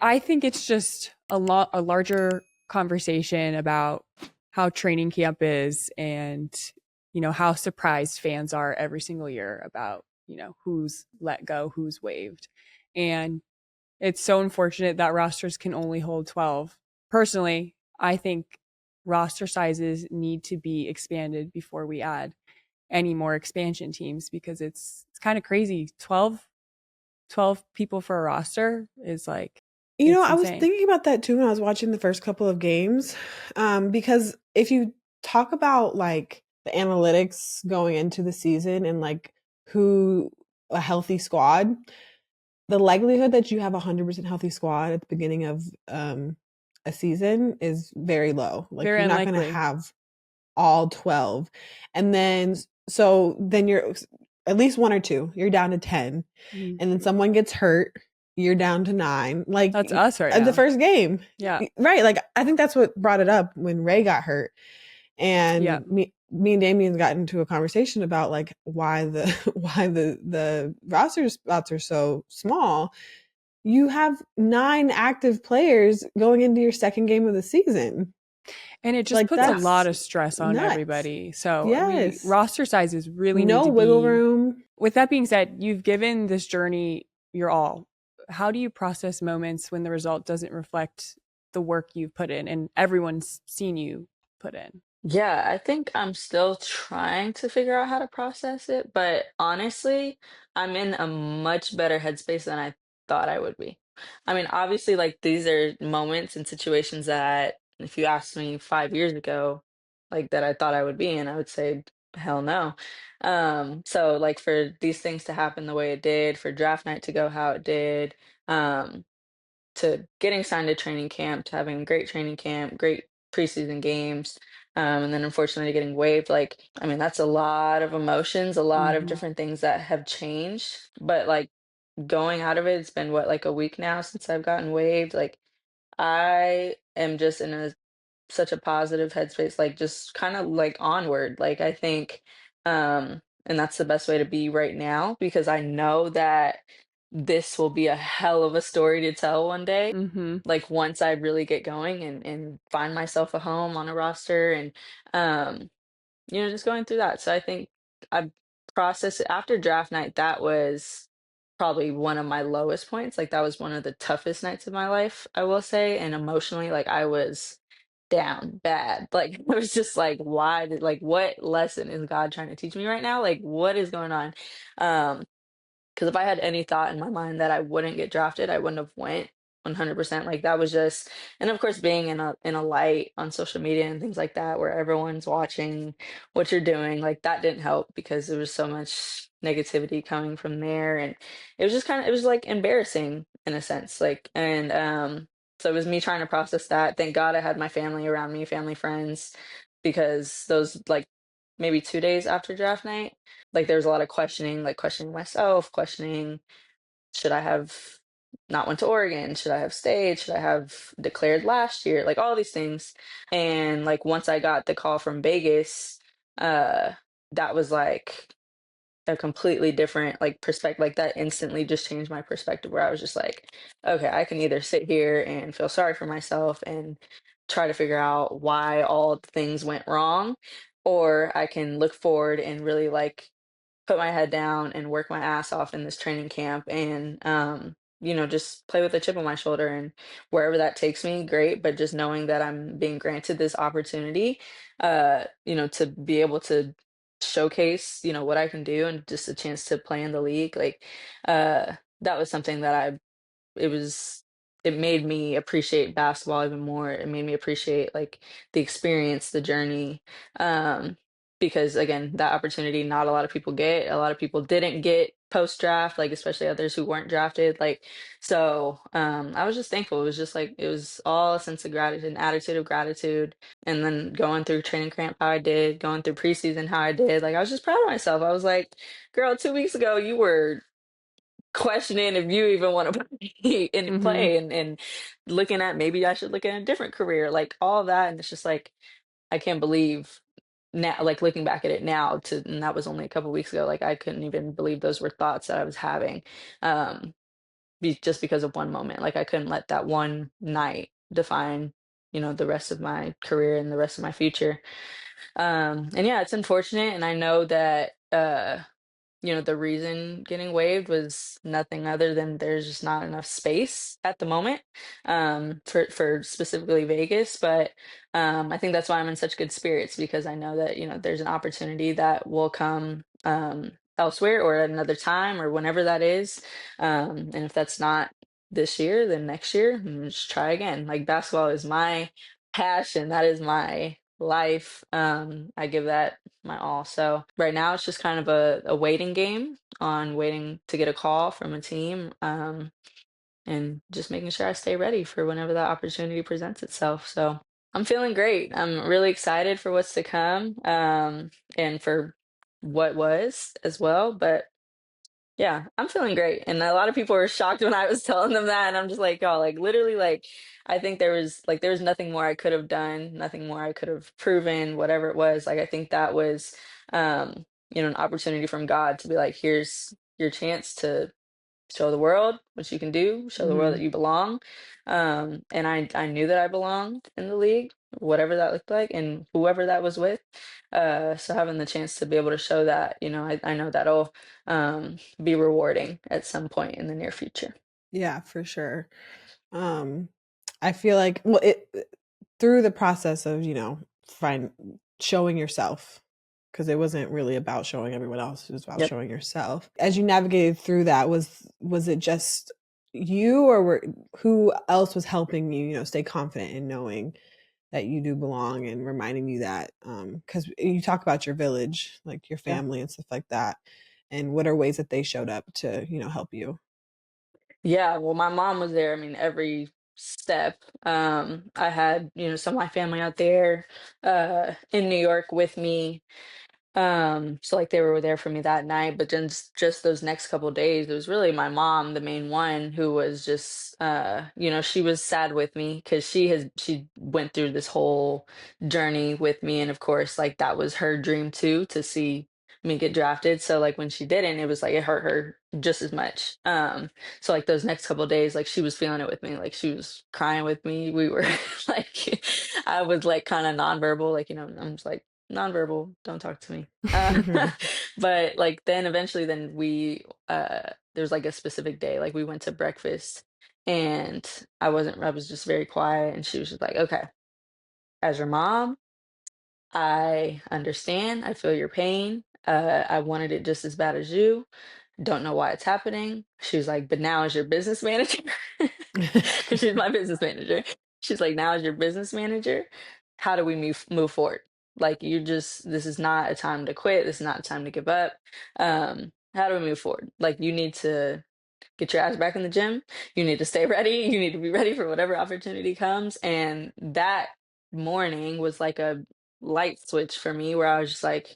I think it's just a larger conversation about how training camp is and how surprised fans are every single year about who's let go, who's waived. And it's so unfortunate that rosters can only hold 12. Personally, I think roster sizes need to be expanded before we add any more expansion teams because it's kind of crazy. 12 people for a roster is like it's I was insane. thinking about that too when I was watching the first couple of games. Because if you talk about like the analytics going into the season and like who a healthy squad, the likelihood that you have a 100% healthy squad at the beginning of a season is very low. Like Very you're not going to unlikely. have all 12. And then so then you're at least one or two, you're down to 10. Mhm. And then someone gets hurt, you're down to 9. Like That's us right the now. first game. Yeah. Right, like I think that's what brought it up when Ray got hurt. Yeah. And me and Damien got into a conversation about like why the why the roster spots are so small. You have 9 active players going into your second game of the season. And it just Like puts a lot that's of stress on nuts. everybody. So we Yes. roster sizes really need No to wiggle be. room. With that being said, you've given this journey your all. How do you process moments when the result doesn't reflect the work you've put in and everyone's seen you put in? Yeah, I think I'm still trying to figure out how to process it, but honestly, I'm in a much better headspace than I thought I would be. I mean, obviously, like these are moments and situations that if you asked me 5 years ago, like that I thought I would be in, I would say, hell no. So like for these things to happen the way it did, for draft night to go how it did, um, to getting signed to training camp, to having a great training camp, great preseason games, and then unfortunately getting waived. Like, I mean, that's a lot of emotions, a lot of Hmm. different things that have changed. But like going out of it, it's been what, like a week now since I've gotten waived. Like, I am just in a such a positive headspace, like just kind of like onward. Like I think and that's the best way to be right now because I know that this will be a hell of a story to tell one day. Hmm. Like once I really get going and find myself a home on a roster and um just going through that. So I think I processed it after draft night. That was probably one of my lowest points. Like that was one of the toughest nights of my life, I will say. And emotionally, like I was down bad. Like I was just like, why did like what lesson is God trying to teach me right now? Like what is going on? Um, because if I had any thought in my mind that I wouldn't get drafted, I wouldn't have went 100%. Like that was just, and of course, being in a light on social media and things like that, where everyone's watching what you're doing, like that didn't help because there was so much negativity coming from there, and it was just kind of, it was like embarrassing in a sense, like, and so it was me trying to process that. Thank God I had my family around me, family, friends, because those like maybe 2 days after draft night like there's a lot of questioning, like questioning myself, questioning should I have not went to Oregon? Should I have stayed? Should I have declared last year? Like all these things. And like once I got the call from Vegas, uh that was like a completely different like perspective. Like that instantly just changed my perspective where I was just like, okay, I can either sit here and feel sorry for myself and try to figure out why all the things went wrong, or I can look forward and really like put my head down and work my ass off in this training camp and just play with a chip on my shoulder and wherever that takes me great, but just knowing that I'm being granted this opportunity to be able to showcase what I can do and just a chance to play in the league, like that was something that it was it made me appreciate basketball even more. It made me appreciate like the experience, the journey. Um, because again, that opportunity not a lot of people get. A lot of people didn't get post draft, like especially others who weren't drafted. Like so I was just thankful. It was just like it was all a sense of gratitude, an attitude of gratitude. And then going through training camp how I did, going through preseason how I did. Like I was just proud of myself. I was like, girl, 2 weeks ago you were questioning if you even want to play and Hmm. play and looking at maybe I should look at a different career, like all that. And it's just like I can't believe now, like looking back at it now and that was only a couple weeks ago, like I couldn't even believe those were thoughts that I was having. Um just because of one moment. Like I couldn't let that one night define, the rest of my career and the rest of my future. And yeah, it's unfortunate, and I know that the reason getting waived was nothing other than there's just not enough space at the moment, for specifically Vegas. But I think that's why I'm in such good spirits, because I know that there's an opportunity that will come elsewhere or at another time or whenever that is. And if that's not this year, then next year, just try again. Like basketball is my passion. That is my life. I give that my all. So right now it's just kind of a waiting game on waiting to get a call from a team, and just making sure I stay ready for whenever that opportunity presents itself. So I'm feeling great. I'm really excited for what's to come, and for what was as well. But yeah, I'm feeling great. And a lot of people were shocked when I was telling them that. And I'm just like, oh, like literally, like I think there was nothing more I could have done, nothing more I could have proven, whatever it was. Like I think that was an opportunity from God to be like, here's your chance to show the world what you can do, show the world that Mhm. you belong. And I knew that I belonged in the league, whatever that looked like, and whoever that was with. So having the chance to be able to show that, I know that'll be rewarding at some point in the near future. Yeah, for sure. Um, I feel like, well, it through the process of, find showing yourself, because it wasn't really about showing everyone else, it was about Yep. showing yourself. As you navigated through that, was it just you, or who else was helping you, stay confident in knowing that you do belong, and reminding you that, because you talk about your village, like your Yeah. family and stuff like that, and what are ways that they showed up to, help you? Yeah, well, my mom was there, I mean, every step. I had, some of my family out there in New York with me. So like they were there for me that night, but then just those next couple days, it was really my mom, the main one, who was just she was sad with me because she went through this whole journey with me, and of course, like that was her dream too, to see me get drafted. So like when she didn't, it was like it hurt her just as much. So like those next couple days, like she was feeling it with me, like she was crying with me. We were like I was like kind of nonverbal, like I'm just like nonverbal, don't talk to me. But like then eventually then there's like a specific day, like we went to breakfast, and I was just very quiet, and she was just like, okay, as your mom, I understand, I feel your pain. I wanted it just as bad as you. Don't know why it's happening. She was like, but now as your business manager, because she's my business manager. She's like, now as your business manager, how do we move forward? Like this is not a time to quit. This is not a time to give up. How do we move forward? Like you need to get your ass back in the gym. You need to stay ready. You need to be ready for whatever opportunity comes. And that morning was like a light switch for me, where I was just like,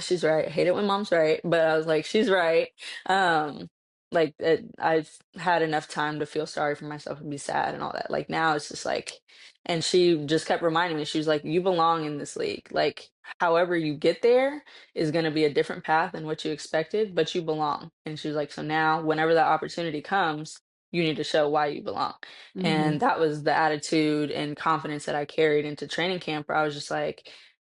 she's right. I hate it when mom's right, but I was like, she's right. Um, I've had enough time to feel sorry for myself and be sad and all that. Like now it's just like, and she just kept reminding me, she was like, you belong in this league. Like, however you get there is going to be a different path than what you expected, but you belong. And she was like, so now whenever that opportunity comes, you need to show why you belong. Mhm. And that was the attitude and confidence that I carried into training camp, where I was just like,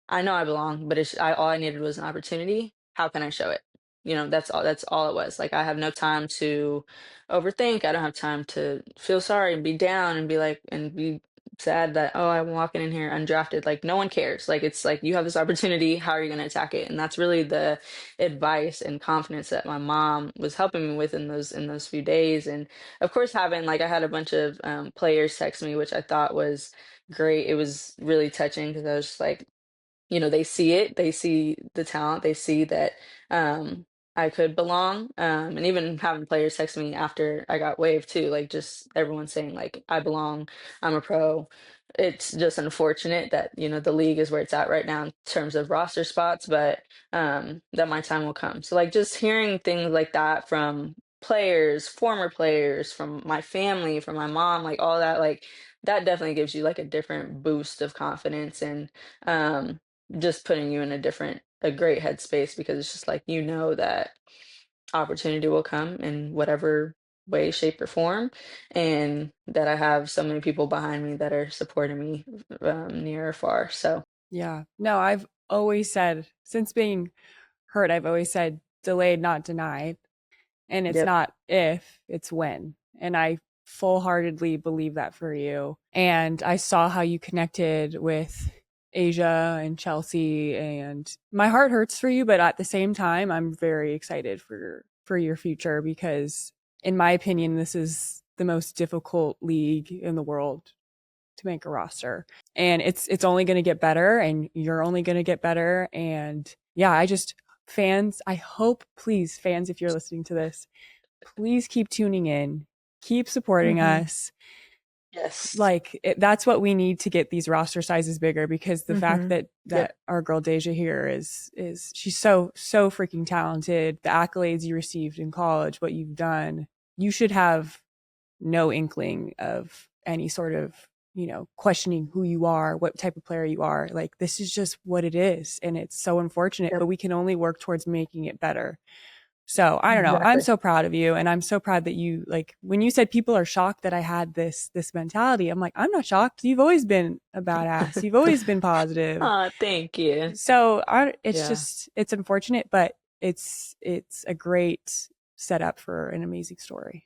I know I belong, but all I needed was an opportunity. How can I show it? That's all it was. Like I have no time to overthink. I don't have time to feel sorry and be down and be like and be sad that, oh, I'm walking in here undrafted. Like no one cares. Like it's like you have this opportunity, how are you going to attack it? And that's really the advice and confidence that my mom was helping me with in those few days. And of course, having like I had a bunch of players text me, which I thought was great. It was really touching because I was just like, they see it, they see the talent, they see that um I could belong. And even having players text me after I got waived too, like just everyone saying like I belong, I'm a pro. It's just unfortunate that, the league is where it's at right now in terms of roster spots, but that my time will come. So like just hearing things like that from players, former players, from my family, from my mom, like all that, like that definitely gives you like a different boost of confidence, and um just putting you in a great headspace, because it's just like that opportunity will come in whatever way, shape, or form, and that I have so many people behind me that are supporting me near or far. So, Yeah. No, I've always said, since being hurt, I've always said delayed, not denied. And it's yep. not if, it's when. And I full heartedly believe that for you. And I saw how you connected with Asia and Chelsea, and my heart hurts for you, but at the same time, I'm very excited for your future, because in my opinion, this is the most difficult league in the world to make a roster. And it's only going to get better, and you're only going to get better. And yeah, I just, fans, I hope, please, fans, if you're listening to this, please keep tuning in, keep supporting Mm-hmm. us. Yes. Like that's what we need to get these roster sizes bigger, because the fact Mm-hmm. that Yep. our girl Deja here is she's so freaking talented. The accolades you received in college, what you've done, you should have no inkling of any sort of, questioning who you are, what type of player you are. Like, this is just what it is, and it's so unfortunate, Yep. but we can only work towards making it better. So I don't know. I'm Exactly. so proud of you, and I'm so proud that you, like, when you said people are shocked that I had this mentality, I'm like, I'm not shocked. You've always been a badass. You've always been positive. Oh, thank you. So it's Yeah. just, it's unfortunate, but it's a great setup for an amazing story.